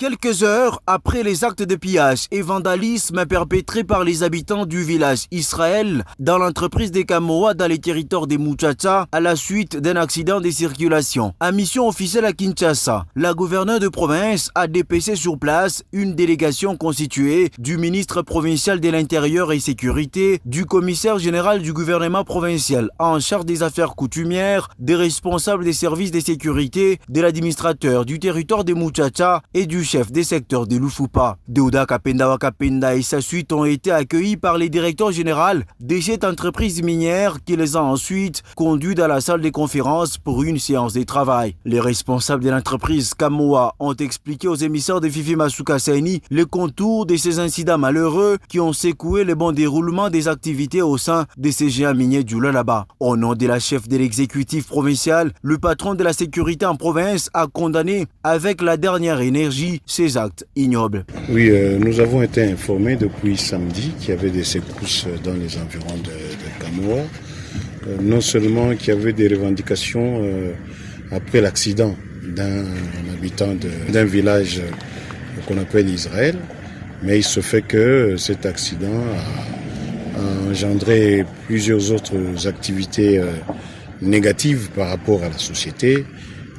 Quelques heures après les actes de pillage et vandalisme perpétrés par les habitants du village Israël dans l'entreprise des Kamoa dans les territoires des Muchacha à la suite d'un accident de circulation. À mission officielle à Kinshasa, la gouverneure de province a dépêché sur place une délégation constituée du ministre provincial de l'Intérieur et Sécurité, du commissaire général du gouvernement provincial en charge des affaires coutumières, des responsables des services de sécurité, de l'administrateur du territoire des Muchacha et du chef des secteurs de Lufupa. Deouda Kapenda Wakapenda et sa suite ont été accueillis par les directeurs généraux de cette entreprise minière qui les a ensuite conduits dans la salle de conférence pour une séance de travail. Les responsables de l'entreprise Kamoa ont expliqué aux émissaires de Fifi Masuka Saini les contours de ces incidents malheureux qui ont secoué le bon déroulement des activités au sein de ces géants miniers du Lualaba. Au nom de la chef de l'exécutif provincial, le patron de la sécurité en province a condamné avec la dernière énergie ces actes ignobles. Oui, nous avons été informés depuis samedi qu'il y avait des secousses dans les environs de Kamoa. Non seulement qu'il y avait des revendications après l'accident d'un habitant d'un village qu'on appelle Israël, mais il se fait que cet accident a engendré plusieurs autres activités négatives par rapport à la société,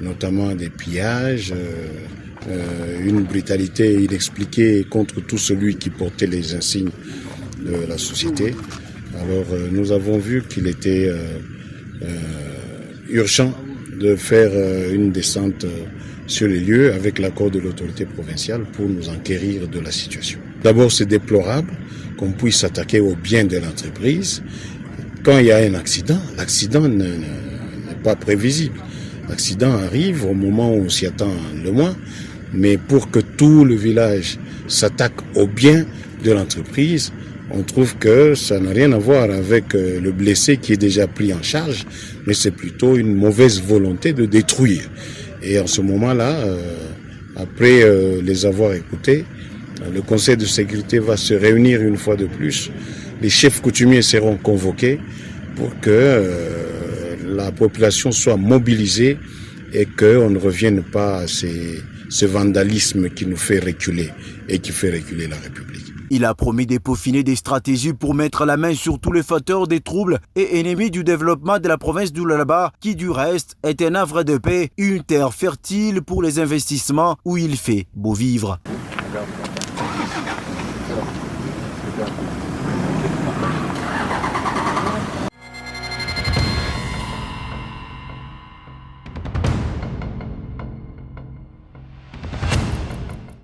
notamment des pillages, une brutalité inexpliquée contre tout celui qui portait les insignes de la société. Alors nous avons vu qu'il était urgent de faire une descente sur les lieux avec l'accord de l'autorité provinciale pour nous enquérir de la situation. D'abord, c'est déplorable qu'on puisse s'attaquer au bien de l'entreprise. Quand il y a un accident, l'accident n'est pas prévisible. L'accident arrive au moment où on s'y attend le moins, mais pour que tout le village s'attaque au bien de l'entreprise, on trouve que ça n'a rien à voir avec le blessé qui est déjà pris en charge, mais c'est plutôt une mauvaise volonté de détruire. Et en ce moment-là, après les avoir écoutés, le Conseil de sécurité va se réunir une fois de plus. Les chefs coutumiers seront convoqués pour que la population soit mobilisée et qu'on ne revienne pas à ce vandalisme qui nous fait reculer et qui fait reculer la République. Il a promis de peaufiner des stratégies pour mettre la main sur tous les facteurs des troubles et ennemis du développement de la province du Lualaba, qui du reste est un havre de paix, une terre fertile pour les investissements où il fait beau vivre.